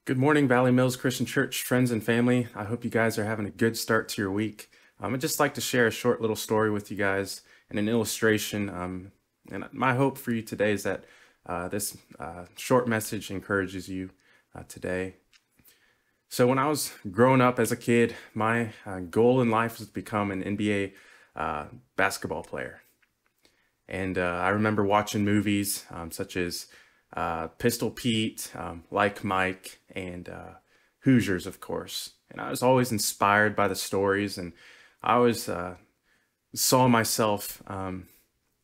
Good morning, Valley Mills Christian Church, friends and family. I hope you guys are having a good start to your week. I'd just like to share a short little story with you guys and an illustration. And my hope for you today is that this short message encourages you today. So when I was growing up as a kid, my goal in life was to become an NBA basketball player. And I remember watching movies such as Pistol Pete, Like Mike, and Hoosiers, of course. And I was always inspired by the stories, and I always saw myself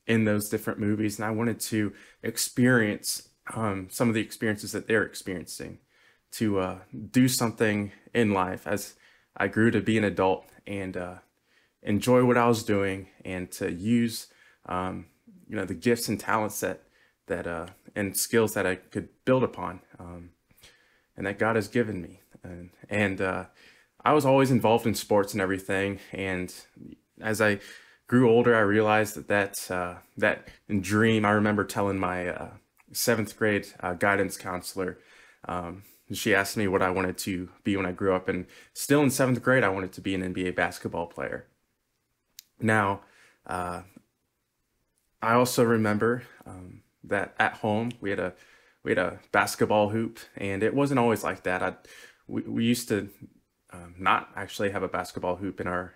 in those different movies, and I wanted to experience some of the experiences that they're experiencing, to do something in life as I grew to be an adult and enjoy what I was doing, and to use the gifts and talents that and skills that I could build upon, and that God has given me. And I was always involved in sports and everything. And as I grew older, I realized that dream. I remember telling my seventh grade guidance counselor. She asked me what I wanted to be when I grew up, and still in seventh grade, I wanted to be an NBA basketball player. Now, I also remember that at home we had a basketball hoop, and it wasn't always like that. We used to not actually have a basketball hoop in our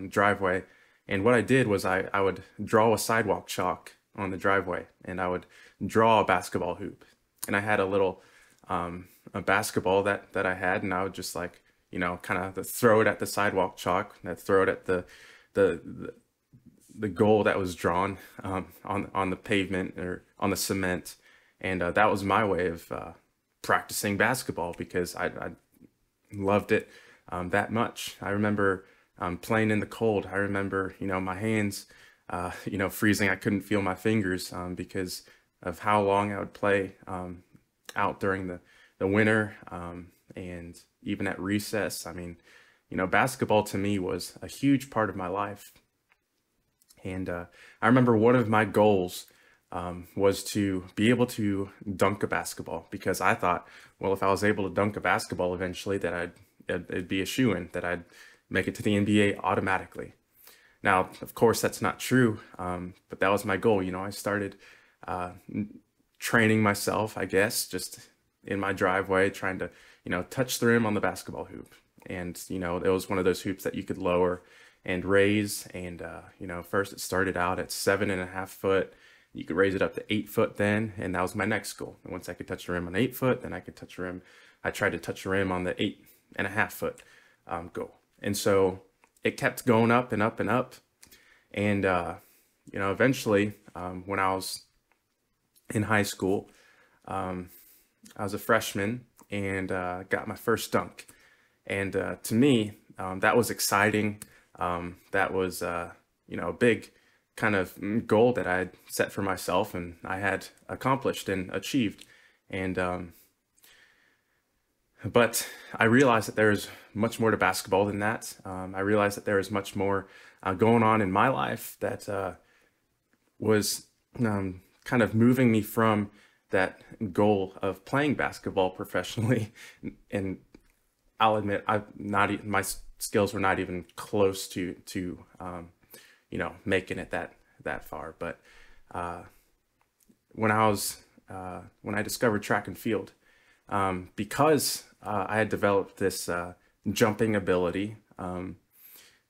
driveway, and what I did was I would draw a sidewalk chalk on the driveway, and I would draw a basketball hoop, and I had a little a basketball that I had, and I would just kind of throw it at the sidewalk chalk, and I'd throw it at the goal that was drawn on the pavement or on the cement, and that was my way of practicing basketball because I loved it that much. I remember playing in the cold. I remember my hands freezing. I couldn't feel my fingers because of how long I would play out during the winter, and even at recess. I mean, basketball to me was a huge part of my life. And I remember one of my goals was to be able to dunk a basketball, because I thought, well, if I was able to dunk a basketball eventually, that it'd be a shoo-in, that I'd make it to the NBA automatically. Now, of course, that's not true, but that was my goal. I started training myself, I guess, just in my driveway, trying to touch the rim on the basketball hoop. And it was one of those hoops that you could lower and raise, and first it started out at 7.5 foot. You could raise it up to 8 foot then, and that was my next goal. And once I could touch the rim on 8 foot, then I could touch the rim. I tried to touch the rim on the 8.5 foot goal. And so it kept going up and up and up. And eventually, when I was in high school, I was a freshman, and got my first dunk. And to me, that was exciting. That was a big kind of goal that I had set for myself, and I had accomplished and achieved. And but I realized that there is much more to basketball than that. I realized that there is much more going on in my life that was kind of moving me from that goal of playing basketball professionally. And I'll admit, my skills were not even close to making it that far. But when I discovered track and field, because I had developed this jumping ability,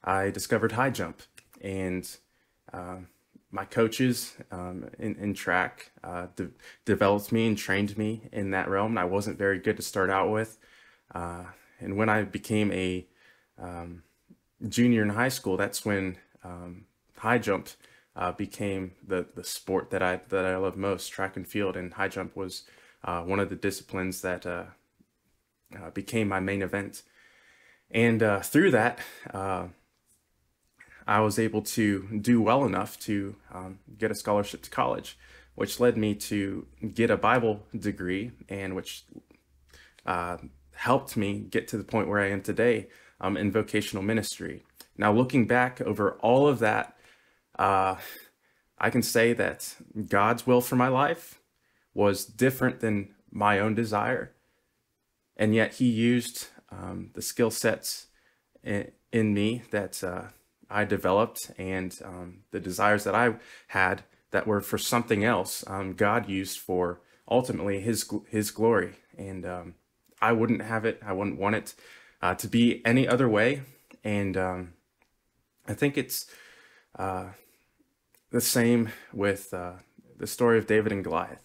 I discovered high jump. And my coaches in track developed me and trained me in that realm. I wasn't very good to start out with. And when I became a junior in high school, that's when high jump became the sport that I love most. Track and field and high jump was one of the disciplines that became my main event. And through that, I was able to do well enough to get a scholarship to college, which led me to get a Bible degree, and which helped me get to the point where I am today in vocational ministry. Now, looking back over all of that, I can say that God's will for my life was different than my own desire. and yet he used the skill sets in me that I developed, and the desires that I had that were for something else, God used for ultimately his glory. And I wouldn't have it. I wouldn't want it to be any other way. And I think it's the same with the story of David and Goliath.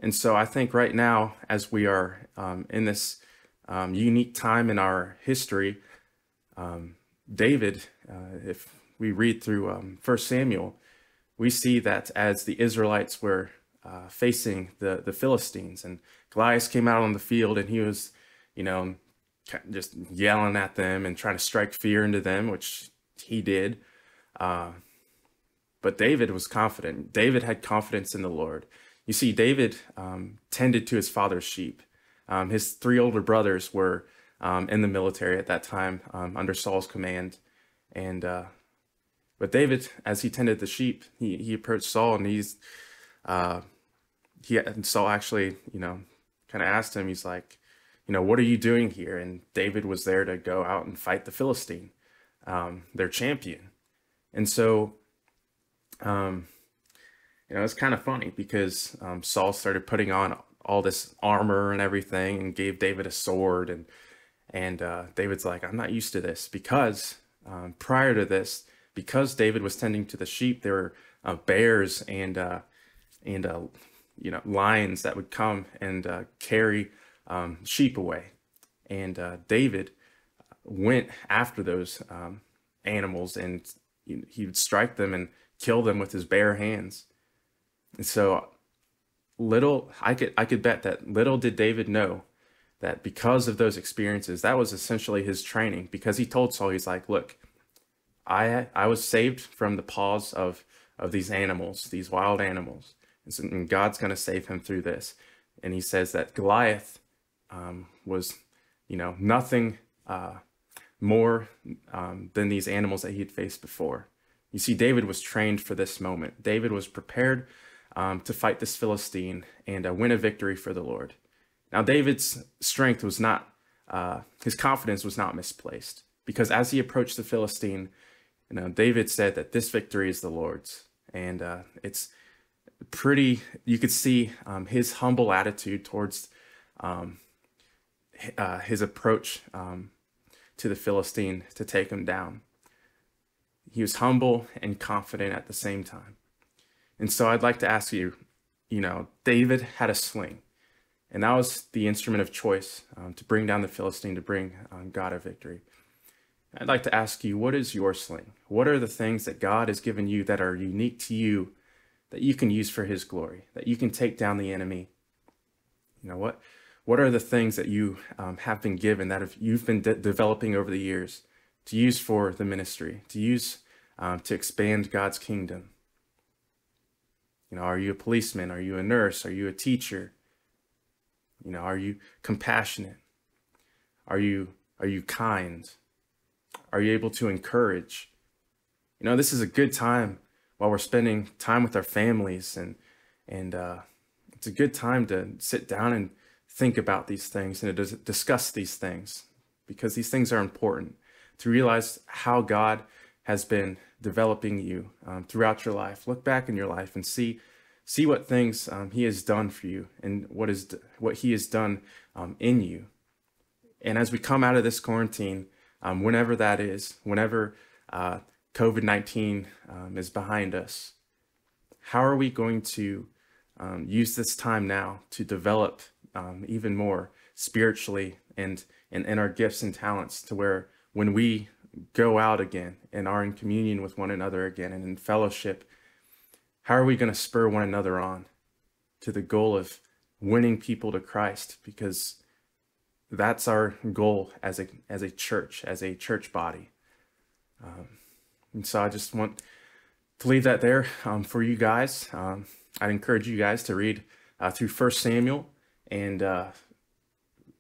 And so I think right now, as we are in this unique time in our history, David, if we read through 1 Samuel, we see that as the Israelites were facing the Philistines, and Goliath came out on the field, and he was, just yelling at them and trying to strike fear into them, which he did. But David was confident. David had confidence in the Lord. You see, David tended to his father's sheep. His 3 older brothers were in the military at that time, under Saul's command. And but David, as he tended the sheep, he approached Saul, and Saul actually, kind of asked him, he's like, what are you doing here? And David was there to go out and fight the Philistine, their champion. And so, it's kind of funny because Saul started putting on all this armor and everything, and gave David a sword, and David's like, I'm not used to this, because prior to this, because David was tending to the sheep, there were bears and lions that would come and carry sheep away, and David went after those animals, and he would strike them and kill them with his bare hands. And so I could bet that little did David know that because of those experiences, that was essentially his training, because he told Saul, he's like, look, I was saved from the paws of these animals, these wild animals, and God's going to save him through this. And he says that Goliath was, nothing more than these animals that he had faced before. You see, David was trained for this moment. David was prepared to fight this Philistine and win a victory for the Lord. Now, David's strength was not, his confidence was not misplaced, because as he approached the Philistine, David said that this victory is the Lord's. And it's pretty, you could see his humble attitude towards his approach to the Philistine to take him down. He was humble and confident at the same time. And so I'd like to ask you, David had a sling, and that was the instrument of choice to bring down the Philistine, to bring God a victory. I'd like to ask you, what is your sling? What are the things that God has given you that are unique to you, that you can use for his glory, that you can take down the enemy? What are the things that you have been given, that you've been developing over the years to use for the ministry, to use to expand God's kingdom? Are you a policeman? Are you a nurse? Are you a teacher? Are you compassionate? Are you kind? Are you able to encourage? This is a good time while we're spending time with our families, and it's a good time to sit down and think about these things and to discuss these things, because these things are important, to realize how God has been developing you throughout your life. Look back in your life and see what things he has done for you, and what he has done in you. And as we come out of this quarantine, whenever that is, whenever COVID-19 is behind us, how are we going to use this time now to develop even more spiritually and in our gifts and talents, to where when we go out again and are in communion with one another again and in fellowship, how are we going to spur one another on to the goal of winning people to Christ? Because that's our goal as a church body. And so I just want to leave that there for you guys. I'd encourage you guys to read through 1 Samuel and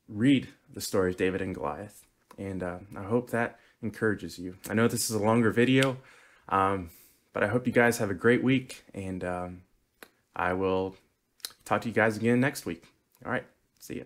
read the story of David and Goliath. And I hope that encourages you. I know this is a longer video, but I hope you guys have a great week, and I will talk to you guys again next week. All right, see ya.